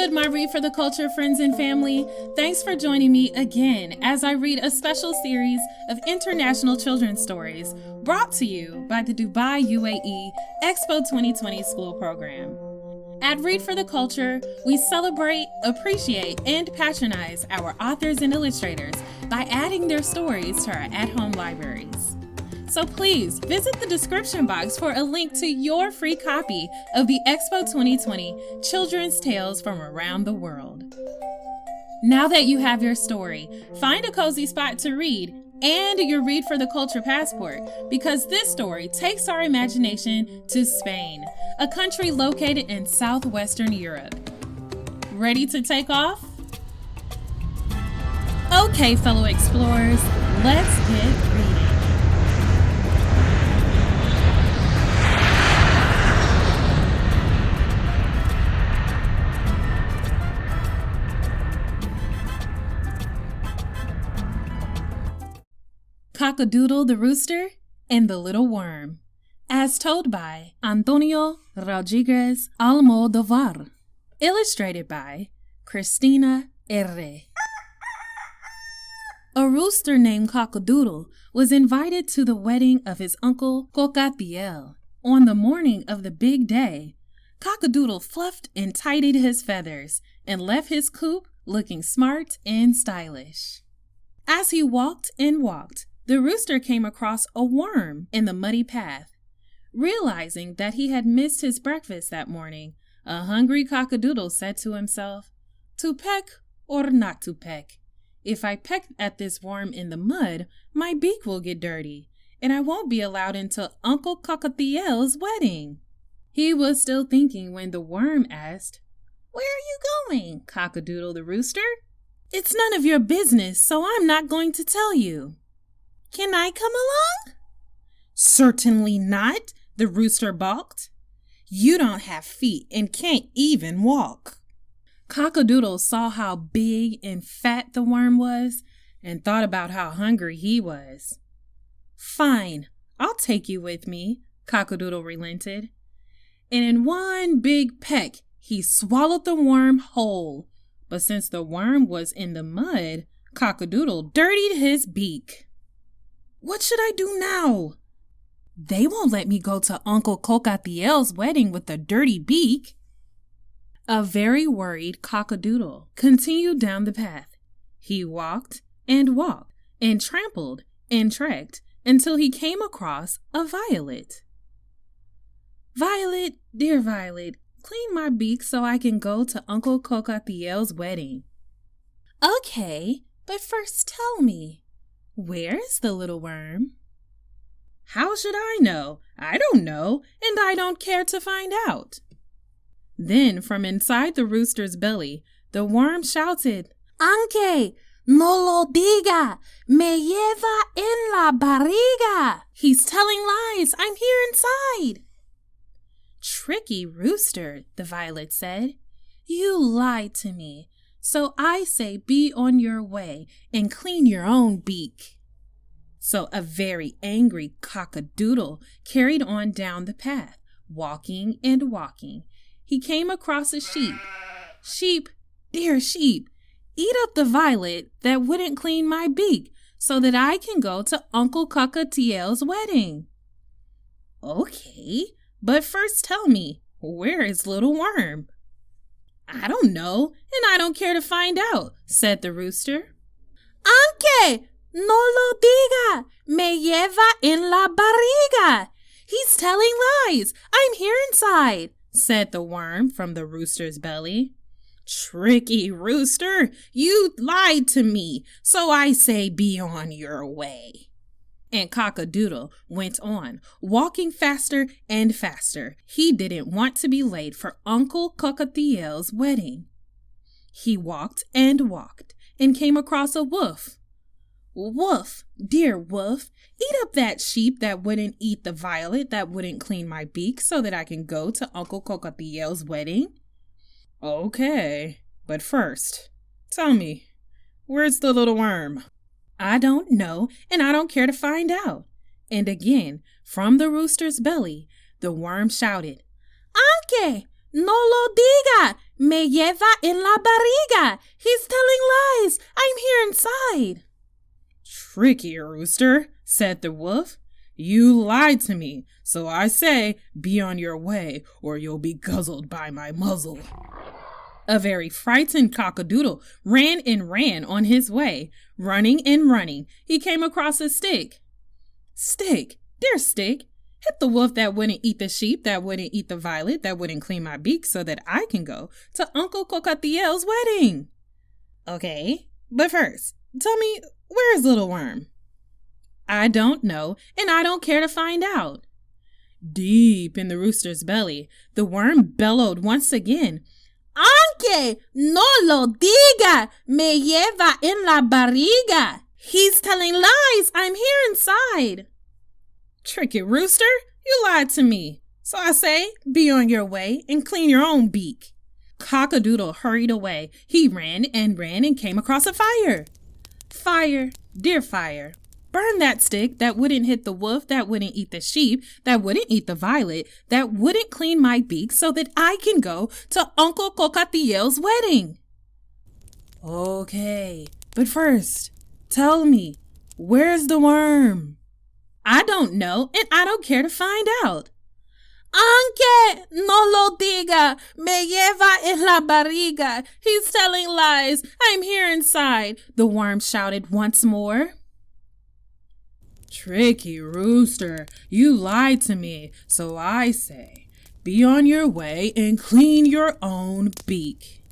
good, my Read for the Culture friends and family? Thanks for joining me again as I read a special series of international children's stories brought to you by the Dubai UAE Expo 2020 school program. At Read for the Culture, we celebrate, appreciate, and patronize our authors and illustrators by adding their stories to our at-home libraries. So please visit the description box for a link to your free copy of the Expo 2020 Children's Tales from Around the World. Now that you have your story, find a cozy spot to read and your Read for the Culture passport, because this story takes our imagination to Spain, a country located in southwestern Europe. Ready to take off? Okay, fellow explorers, let's get reading. Cockadoodle the Rooster and the Little Worm, as told by Antonio Rodriguez Almodovar, illustrated by Cristina Erre. A rooster named Cockadoodle was invited to the wedding of his uncle Cockadoodle. On the morning of the big day, Cockadoodle fluffed and tidied his feathers and left his coop looking smart and stylish. As he walked and walked, the rooster came across a worm in the muddy path. Realizing that he had missed his breakfast that morning, a hungry cockadoodle said to himself, "To peck or not to peck? If I peck at this worm in the mud, my beak will get dirty, and I won't be allowed into Uncle Cockadoodle's wedding." He was still thinking when the worm asked, "Where are you going, Cockadoodle the Rooster?" "It's none of your business, so I'm not going to tell you." "Can I come along?" "Certainly not," the rooster balked. "You don't have feet and can't even walk." Cockadoodle saw how big and fat the worm was and thought about how hungry he was. "Fine, I'll take you with me," Cockadoodle relented. And in one big peck, he swallowed the worm whole. But since the worm was in the mud, Cockadoodle dirtied his beak. "What should I do now? They won't let me go to Uncle Cockadoodle's wedding with a dirty beak." A very worried Cockadoodle continued down the path. He walked and walked and trampled and trekked until he came across a violet. "Violet, dear Violet, clean my beak so I can go to Uncle Cockadoodle's wedding." "Okay, but first tell me, where is the little worm?" "How should I know? I don't know, and I don't care to find out." Then from inside the rooster's belly, the worm shouted, "Anque, no lo diga, me lleva en la barriga." "He's telling lies, I'm here inside." "Tricky rooster," the violet said. "You lied to me. So I say be on your way and clean your own beak." So a very angry Cockadoodle carried on down the path, walking and walking. He came across a sheep. "Sheep, dear sheep, eat up the violet that wouldn't clean my beak so that I can go to Uncle Cockadoodle's wedding." "Okay, but first tell me, where is little worm?" "I don't know, and I don't care to find out," said the rooster. "Anque, no lo diga, me lleva en la barriga." "He's telling lies, I'm here inside," said the worm from the rooster's belly. "Tricky rooster, you lied to me, so I say be on your way." And Cockadoodle went on, walking faster and faster. He didn't want to be late for Uncle Cockadoodle's wedding. He walked and walked and came across a wolf. "Wolf, dear wolf, eat up that sheep that wouldn't eat the violet that wouldn't clean my beak so that I can go to Uncle Cockadoodle's wedding." "Okay, but first, tell me, where's the little worm?" "I don't know, and I don't care to find out." And again, from the rooster's belly, the worm shouted, "Anque, no lo diga, me lleva en la barriga. He's telling lies. I'm here inside. Tricky rooster, said the wolf. You lied to me, so I say, be on your way, or you'll be guzzled by my muzzle. A very frightened cockadoodle ran and ran on his way. Running and running, he came across a stick. Stick, dear stick, hit the wolf that wouldn't eat the sheep, that wouldn't eat the violet, that wouldn't clean my beak so that I can go to Uncle Cockadoodle's wedding. Okay, but first, tell me, where's Little Worm? I don't know, and I don't care to find out. Deep in the rooster's belly, the worm bellowed once again. Aunque no lo diga, me lleva en la barriga. He's telling lies. I'm here inside. Tricky rooster, you lied to me. So I say, be on your way and clean your own beak. Cockadoodle hurried away. He ran and came across a fire. Fire, dear fire, burn that stick that wouldn't hit the wolf, that wouldn't eat the sheep, that wouldn't eat the violet, that wouldn't clean my beak so that I can go to Uncle Cockadoodle's wedding. Okay, but first, tell me, where's the worm? I don't know, and I don't care to find out. Aunque no lo diga, me lleva en la barriga. He's telling lies. I'm here inside, the worm shouted once more. Tricky rooster, you lied to me, so I say, be on your way and clean your own beak.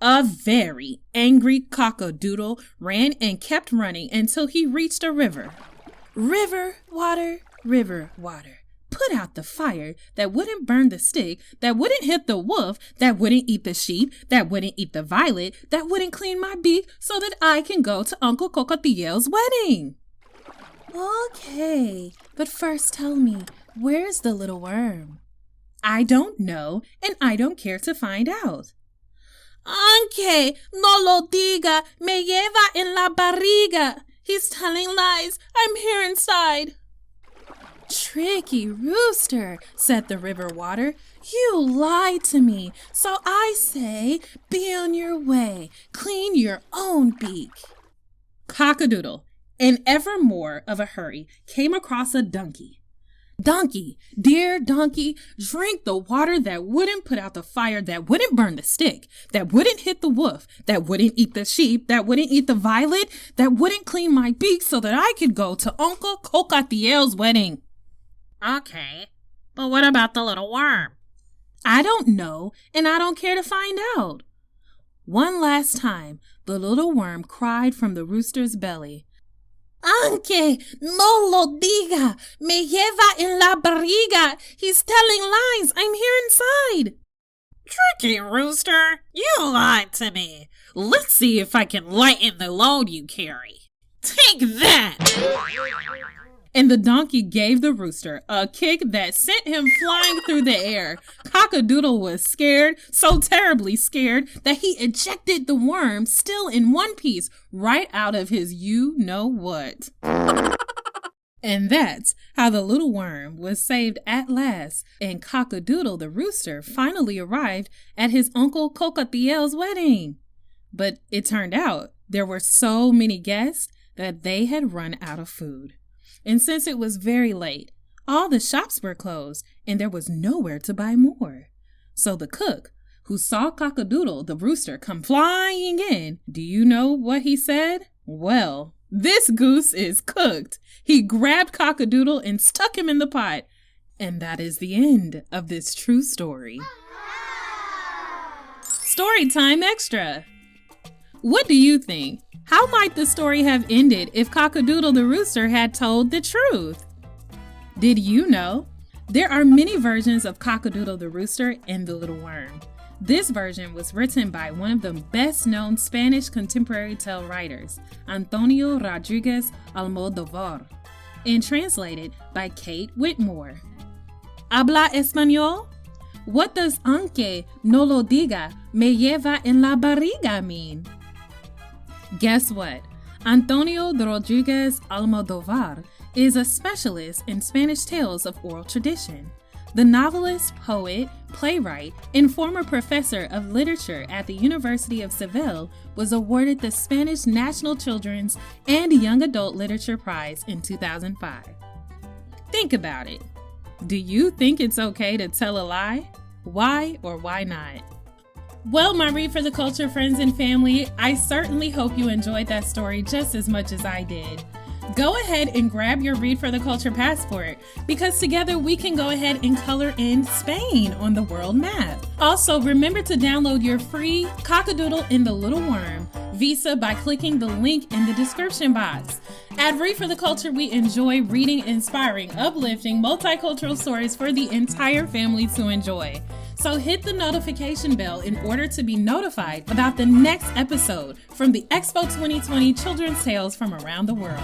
A very angry cockadoodle ran and kept running until he reached a river. River, water, put out the fire that wouldn't burn the stick, that wouldn't hit the wolf, that wouldn't eat the sheep, that wouldn't eat the violet, that wouldn't clean my beak so that I can go to Uncle Cockadoodle's wedding. Okay, but first tell me, where's the little worm? I don't know, and I don't care to find out. Aunque no lo diga, me lleva en la barriga. He's telling lies. I'm here inside. Tricky rooster, said the river water. You lied to me, so I say, be on your way. Clean your own beak. Cockadoodle, in ever more of a hurry, came across a donkey. Donkey, dear donkey, drink the water that wouldn't put out the fire, that wouldn't burn the stick, that wouldn't hit the wolf, that wouldn't eat the sheep, that wouldn't eat the violet, that wouldn't clean my beak so that I could go to Uncle Cockadoodle's wedding. Okay, but what about the little worm? I don't know, and I don't care to find out. One last time, the little worm cried from the rooster's belly. Aunque no lo diga, me lleva en la barriga. He's telling lies. I'm here inside. Tricky rooster, you lied to me. Let's see if I can lighten the load you carry. Take that! And the donkey gave the rooster a kick that sent him flying through the air. Cockadoodle was scared, so terribly scared, that he ejected the worm, still in one piece, right out of his you-know-what. And that's how the little worm was saved at last, and Cockadoodle the rooster finally arrived at his Uncle Cockadoodle's wedding. But it turned out there were so many guests that they had run out of food. And since it was very late, all the shops were closed and there was nowhere to buy more. So the cook, who saw Cockadoodle the rooster come flying in, do you know what he said? Well, this goose is cooked. He grabbed Cockadoodle and stuck him in the pot. And that is the end of this true story. Storytime Extra. What do you think? How might the story have ended if Cockadoodle the rooster had told the truth? Did you know? There are many versions of Cockadoodle the rooster and the little worm. This version was written by one of the best-known Spanish contemporary tale writers, Antonio Rodriguez Almodovar, and translated by Kate Whitmore. ¿Habla español? What does aunque no lo diga, me lleva en la barriga mean? Guess what? Antonio Rodriguez Almodovar is a specialist in Spanish tales of oral tradition. The novelist, poet, playwright, and former professor of literature at the University of Seville, was awarded the Spanish National Children's and Young Adult Literature Prize in 2005. Think about it. Do you think it's okay to tell a lie? Why or why not? Well, my Read for the Culture friends and family, I certainly hope you enjoyed that story just as much as I did. Go ahead and grab your Read for the Culture passport, because together we can go ahead and color in Spain on the world map. Also, remember to download your free Cockadoodle and the Little Worm visa by clicking the link in the description box. At Read for the Culture, we enjoy reading inspiring, uplifting, multicultural stories for the entire family to enjoy. So hit the notification bell in order to be notified about the next episode from the Expo 2020 Children's Tales from Around the World.